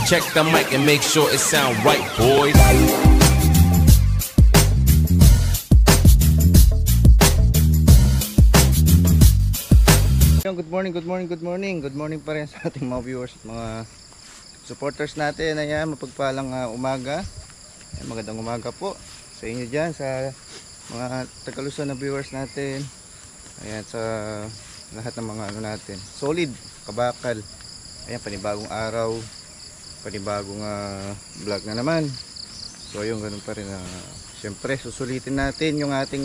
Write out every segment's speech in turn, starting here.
Check the mic and make sure it sound right, boys. Good morning, good morning, good morning. Good morning pa rin sa ating mga viewers at mga supporters natin. Ayan, mapagpalang umaga. Ayan, magandang umaga po sa inyo dyan, sa mga Tagalusan na viewers natin. Ayan, sa lahat ng mga ano natin. Solid, kabakal. Ayan, panibagong araw, panibagong vlog na naman. So yung ganun pa rin. Siyempre, susulitin natin yung ating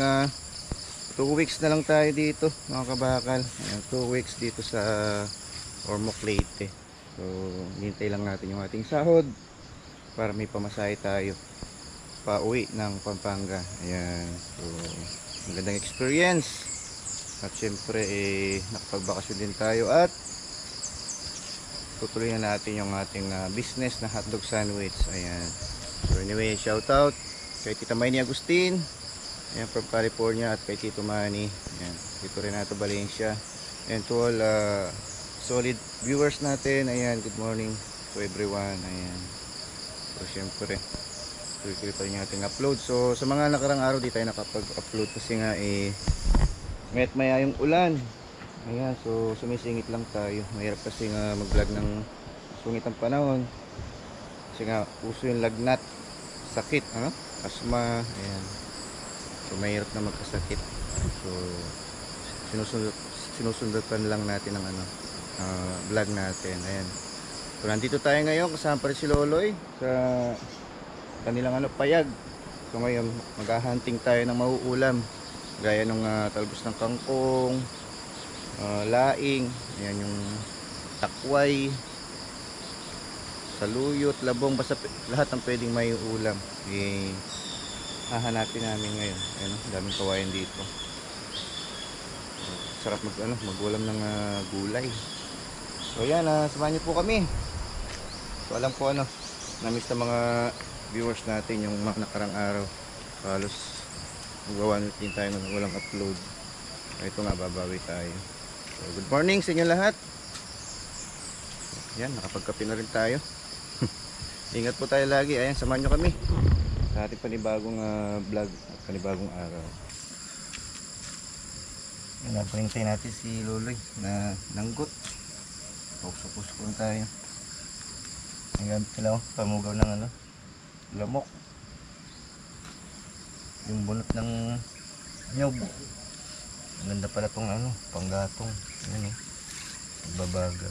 2 weeks na lang tayo dito mga kabakal. Ayan, 2 weeks dito sa Ormoc, Leyte. So hintay lang natin yung ating sahod para may pamasahe tayo pa uwi ng Pampanga. Ayan, so magandang experience. At syempre nakapagbakasyon din tayo at tutuloy na natin yung ating business na hotdog sandwich. Ayan, so anyway, shout out kay Tita Mayney Agustin, ayan, from California, at kay Tito Manny, ayan, dito rin nato Valencia, and to all solid viewers natin. Ayan, good morning to everyone. Ayan, so syempre tuloy pa rin yung ating upload. So sa mga nakarang araw di tayo nakapag-upload kasi nga mayat maya yung ulan. Ayan, so sumisingit lang tayo. Mahirap kasi nga mag-vlog ng sungit ang panahon kasi nga uso yung lagnat, sakit, asma. Ayan, so mahirap na magkasakit. So sinusundan lang natin ang vlog natin. Ayan, so nandito tayo ngayon, kasama pa rin si Loloy sa kanilang payag. So ngayon maghahunting tayo ng mauulam gaya ng talbos ng kangkong, laing, ayan, yung takway, saluyot, labong, basta lahat ng pwedeng may ulam hahanapin namin ngayon. Ayan, daming kawayan dito. Sarap magulam ng gulay. So yan, samahan niyo po kami. So alam ko na-miss na mga viewers natin yung mga nakarang araw. Halos magawa natin tayo ng walang upload. Ito nga, babawi tayo. So good morning sa inyo lahat. Yan, nakapagkape na rin tayo. Ingat po tayo lagi. Ayan, samahan nyo kami sa ating panibagong vlog at panibagong araw. Yan, napalintay natin si Loloy na nanggot. Pusok-pusok lang tayo. Ang gamit nila, pamugaw ng lamok. Yung bunot ng nyog. Ang ganda pala itong panggatong. Ayan, babaga.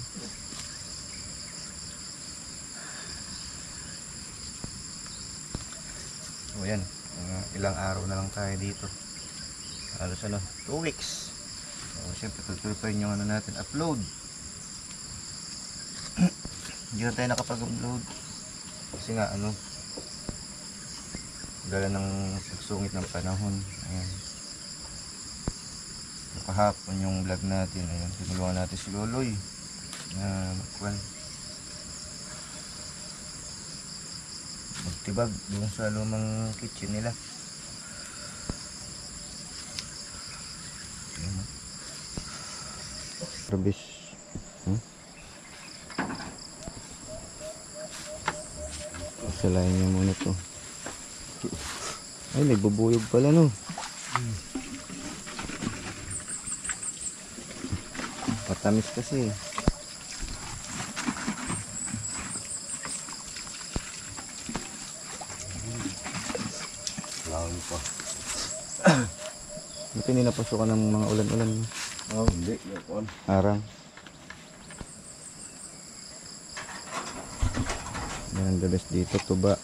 So yan, ilang araw na lang tayo dito. Halos 2 weeks. So syempre tuloy pa rin yung natin upload. Hindi na tayo nakapag-upload kasi nga dala ng pagsungit ng panahon. Ayan, kahapon yung vlog natin. Ayan, tinulungan natin si Loloy na magtibag doon sa lumang kitchen nila. Rabis. Salayin niya muna to. Ay, nagbubuyog pala Patamis kasi. Lawan pa. Buti hindi napasukan ng mga ulan-ulan. Hindi. Arang. Yan ang the best dito, tuba.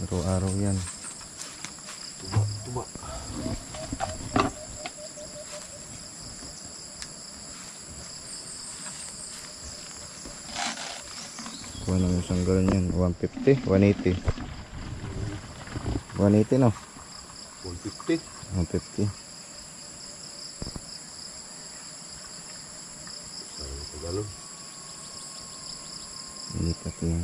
Araw-araw yan. Tuba. Kuha ng isang galon yan. 150, 180. 180 no? 150. 150. Isang galon. Lipat yan.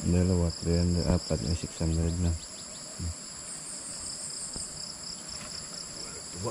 Dalawa, 300, 4, may 600 na. Tuba.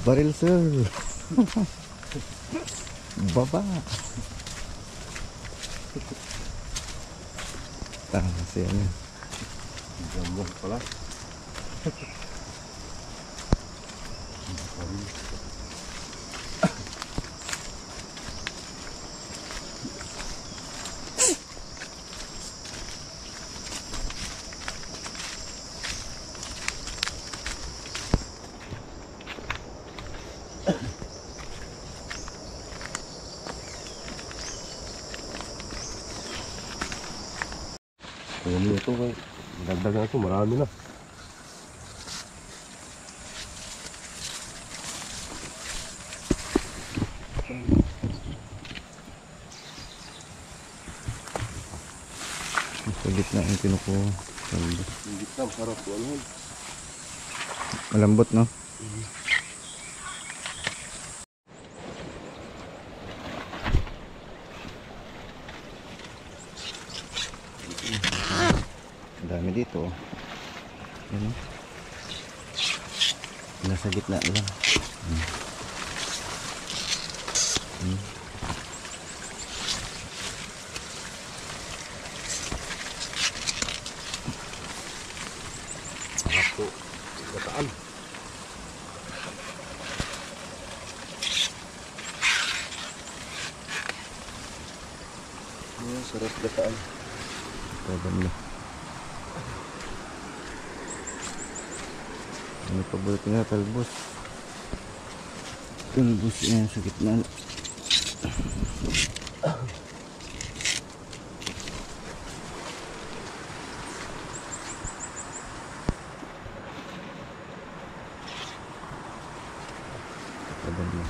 Baril sir. Baba. Tama kasi ano. Jambong pala. Ayan mo ito, dagdagan ito, marami na. Sa gitna yung kinukuha. Hindi na, sarap po. Ano? Malambot no? Ang dami dito. Yan o. Nasa gitna lang. Sarap po. Gataan. Ayan, sarap gataan. Tabang na. Ano pa ba ito nga? Talbos. Talbos yan sa gitna. Tabang na.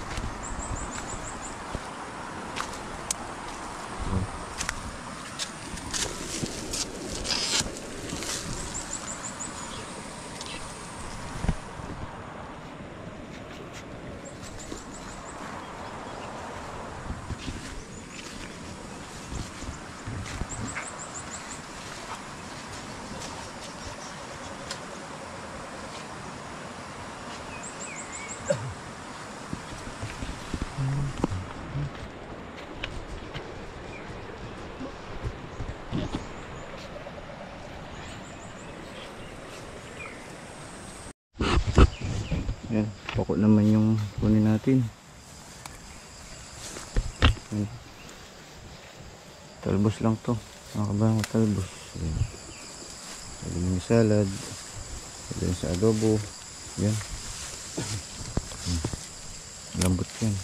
Yan, pako naman yung kunin natin. Yan. Talbos lang to. Makakabahan ko talbos. Yan. Lagyan yung salad. Lagyan sa adobo. Yan. Lambot yan.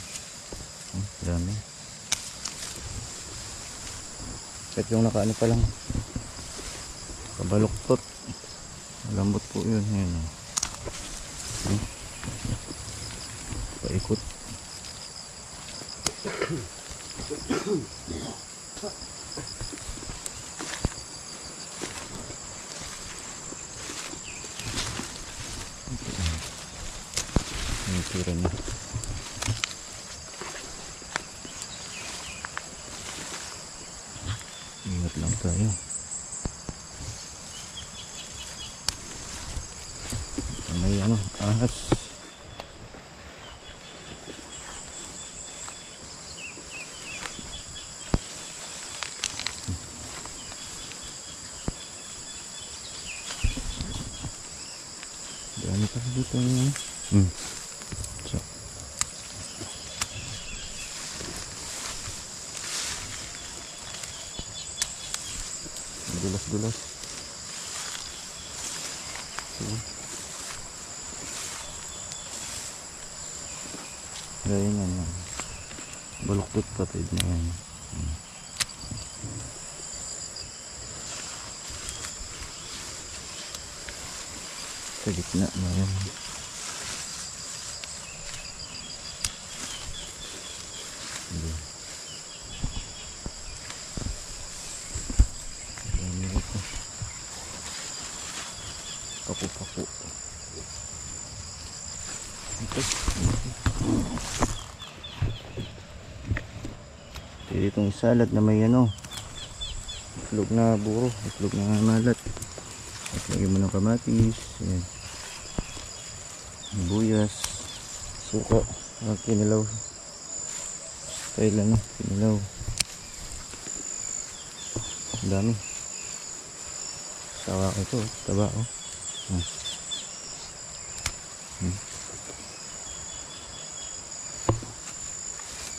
Dami. Kahit yung nakaano pa lang. Kabaluktot. Lambot po yun. Yan. Paikot. Ang tira niya. Ingat lang tayo. May ano, ahas. Dami pa dito. So. Dulas-dulas. Gaya yan. Baluktot patid na yan. Sa gitna na yan. Paku-paku. Pwede itong salad na may ano, itlog na buro, itlog na malat. At lagyan mo ng kamatis, yan, buyas, suka. Kinilaw. Style ano, kinilaw. Ang dami. Sawa ko ito, taba oh.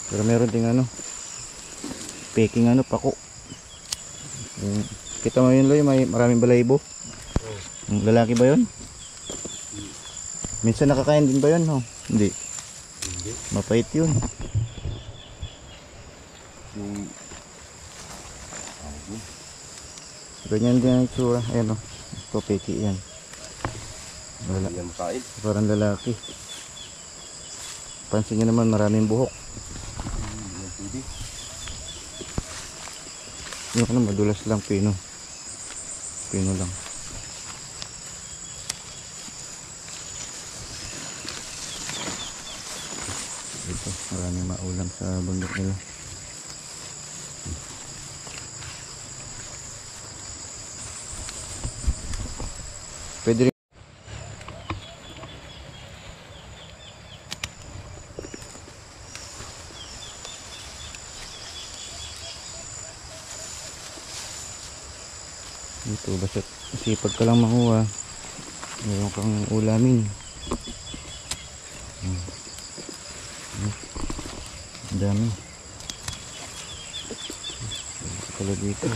Pero meron ding ano, peking ano, pako. Kita mo yun, Loy, may maraming balahibo. Lalaki ba yun? Minsan nakakain din ba yun? Oh? Hindi. Mapait yun. Ganyan din ang itsura. Ayan o. Ito peki yan. Parang lalaki. Pansin nyo naman maraming buhok. Yung ano, madulas lang pino. Pino lang. Ito, maraming maulam sa bundok nila. Pwede rin. Dito, basta sipag ka lang makuha. Meron kang ulamin. Ang dami. Pala dito.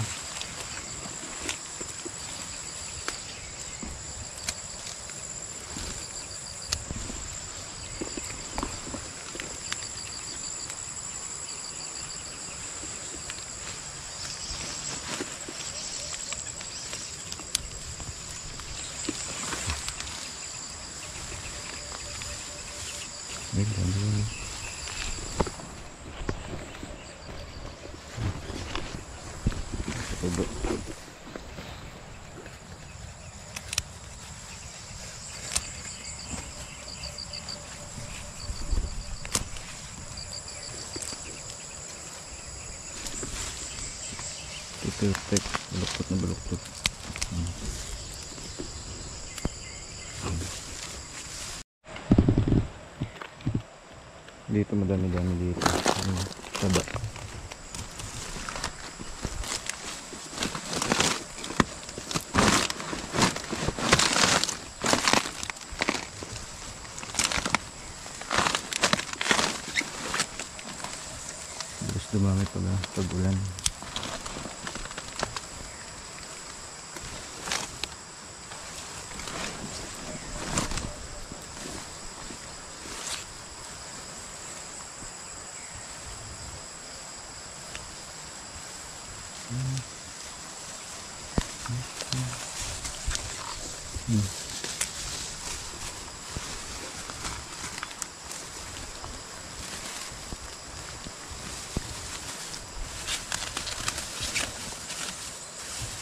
Perfect, baluktot na baluktot. Dito madami-dami dito. Taba. Terus dumami pag ulan.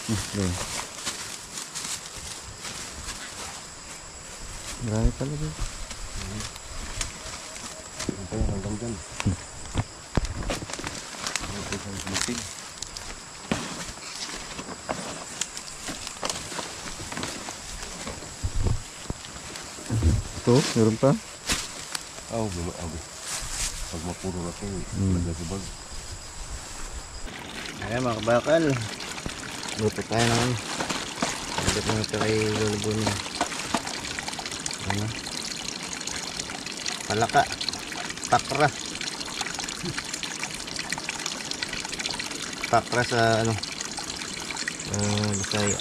Okay. Marami pala dito. Ito yung hanggang dyan. Ito yung butig. Ito, meron pa? Pag mapuro na ito, naglasibag. Ayan mga kabakal. Luto tayo naman. Luto na ito kay Lulubon. Ano? Palaka. Pakra. Pakra sa ano? Bisaya.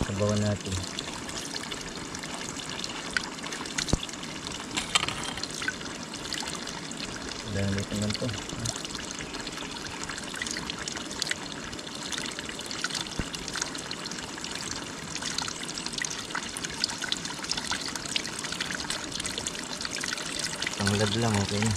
Sabawan natin. Dahil dito naman ito. Panglad lang, okay na.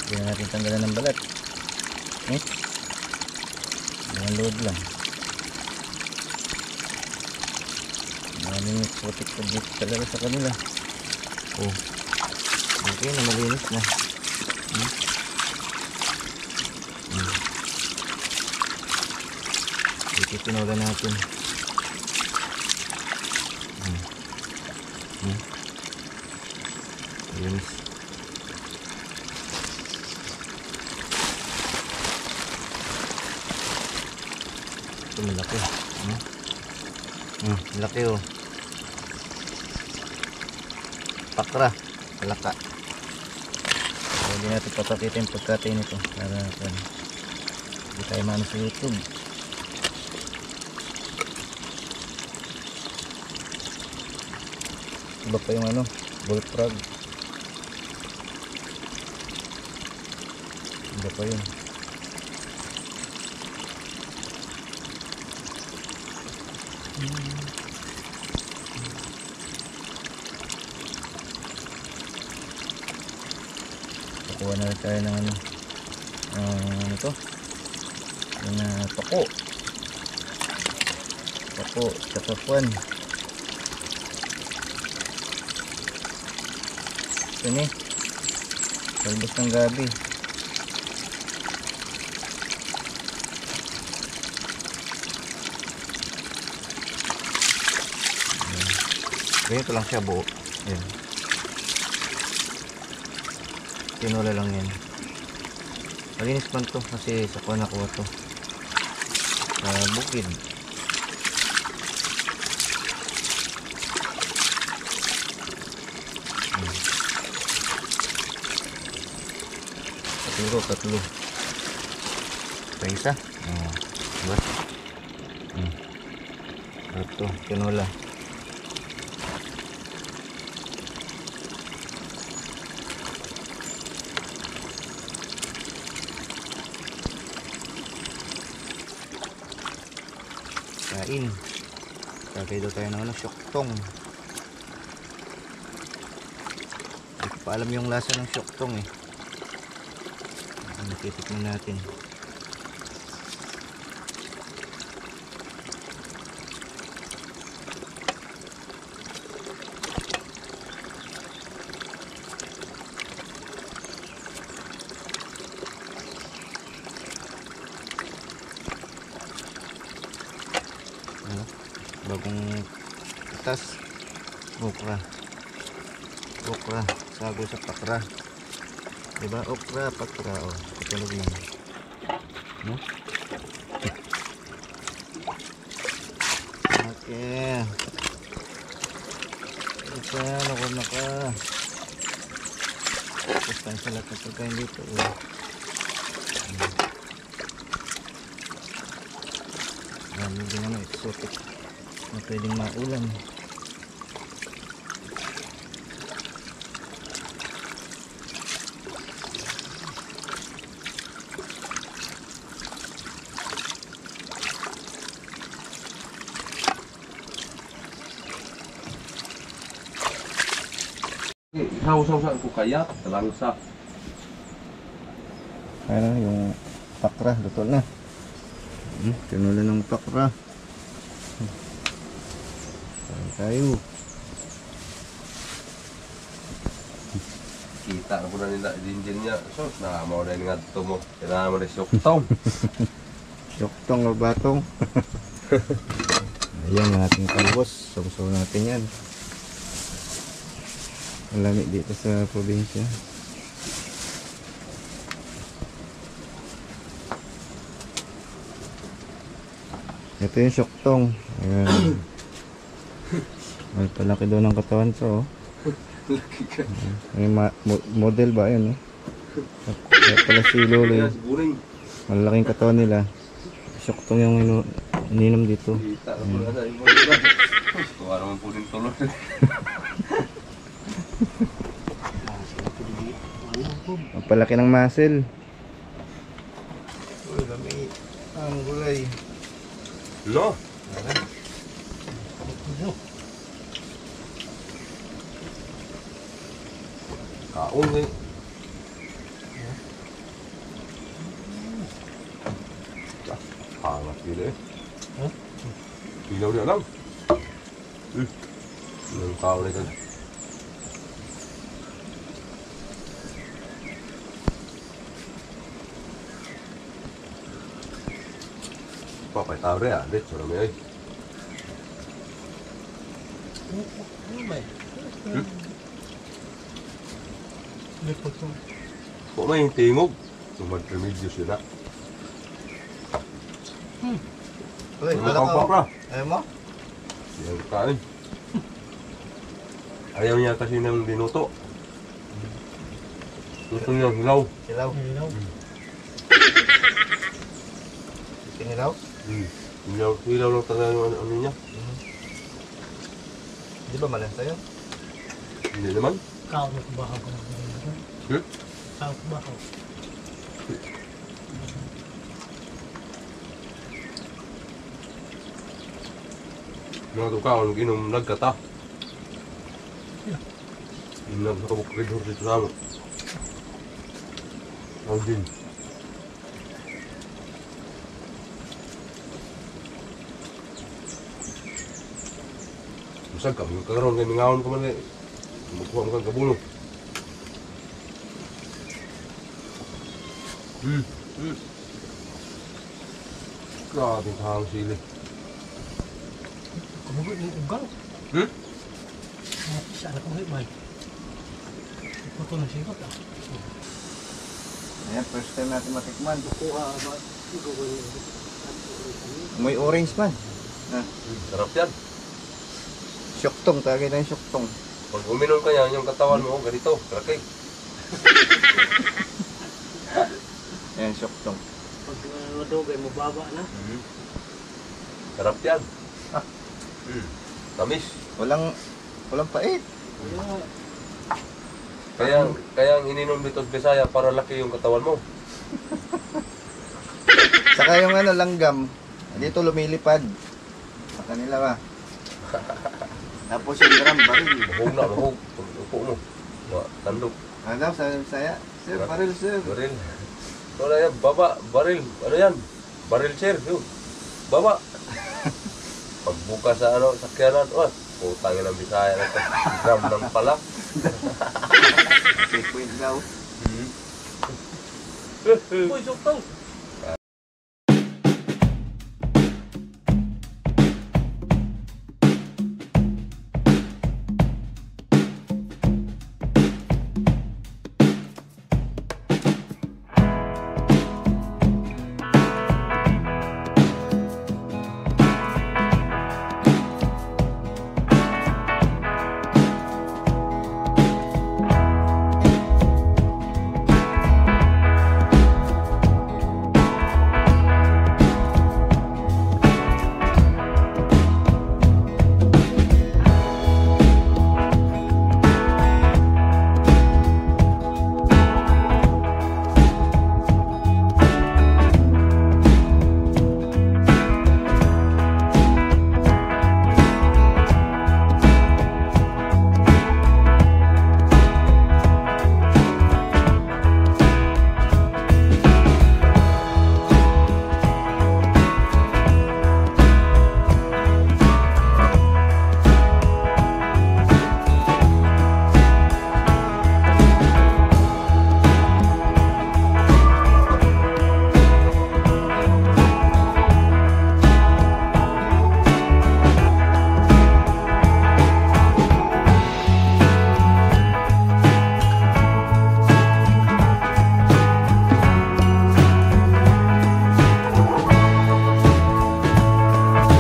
Hindi na natin tanggalan ng balat. Dengan load lang. Dengan Daming exotic food dito talaga sa kanila. Oh. Okay na, malinis na. Ito tinula natin. Malinis. Ito malaki. Malaki oh. Pakra. Malaka. Hindi natin papakita yung pagkatay nito para hindi tayo maano sa YouTube. Iba pa yung ano, bullfrog. Iba pa yun. Kuha na tayo ng ano to yung pako tsaka puwan. Ito ni talbos ng gabi. Ganito lang siya buo. Ayan. Tinula lang yan. Malinis man to kasi sa kuha nakuha to sa bukid. Tatlo. Sa isa. Diba? Ito, tinula. Kain. Kagay daw tayo ng syoktong. Hindi ko pa alam yung lasa ng syoktong eh. Natitikman natin. Bagong atas okra sago sa pakra, diba? Okra, pakra, oh, patulog yan, no? Okay, ito naka tapos sa lahat ng pagkain dito, oh. Hindi naman exotic na pwedeng maulam. Ihaw-saw ko kaya, talangsa. Ano yung pakra, luto na. Tinula ng pakra. Tayo. Kita na po na nila din niya. So, nakamaw na yung nga ito mo. Kailangan mo na syoktong. Syoktong o batong. Ayan ang ating talbos. Saw-saw natin yan. Malamig dito sa probinsya. Ito yung syoktong. Ayan. Ay, palaki daw ng katawan to, oh. May model ba yun, eh? Kaya pala si Lolo, eh. Malaking katawan nila. Syoktong yung ininom dito. Kita na po na yung mga. Kuha naman po din tulog. Ang palaki ng muscle. Uy, dami ang gulay. No? Kaon eh. Hangat gila eh. Ilaw niya lang. Ng tao na ito. Papay tao rin ah. Dito na may. Kung may tingog, sumad-remedyo siya na. Uy, Ano wala kang ka. papra? Ayaw mo? Yan kain. Ayaw niya kasi ng dinuto. Gusto niya hilaw. Hilaw. Kinilaw? Hilaw lang talaga yung ano niya. Di ba malan sa'yo? Hindi naman. Kau nak bahaw ko lang. Kau bahaw. Mga tukaon, ginom nagkata. Nagkabuk ridor dito sa mo. Ang din. Masag kami, kagaroon kayo ngawon ko man eh. Magkuha mo kang kabuno. Grabe ang kahang sili. Kumugod yung ugang. Siya na kumugod man. Ito na sigot ah. Ayan, first time natin matikman. Kuha ba? May orange man. Sarap yan. Syoktong, tagay tayong syoktong. Pag uminom ka yan, yung katawan mo, ganito, kalaki. Ayan, syoktong. Pag madugay mo baba na. Sarap yan. Tamis. Walang pait. Kaya ang ininom dito sa Bisaya para laki yung katawan mo. Saka yung ano, langgam, dito lumilipad. Sa kanila ba? Tapos yung drum, baril. Mahog na, mahog. Pag upo mo. Tandok. Ano daw, sabi saya? Sir, baril, sir. Baril. Wala yan, baba, baril. Ano yan? Baril chair. Yun. Baba. Pagbuka sa ano, sakyanan. Putangin ang Bisaya na ito. Drum ng pala. Checkpoint daw. Uy, suktong!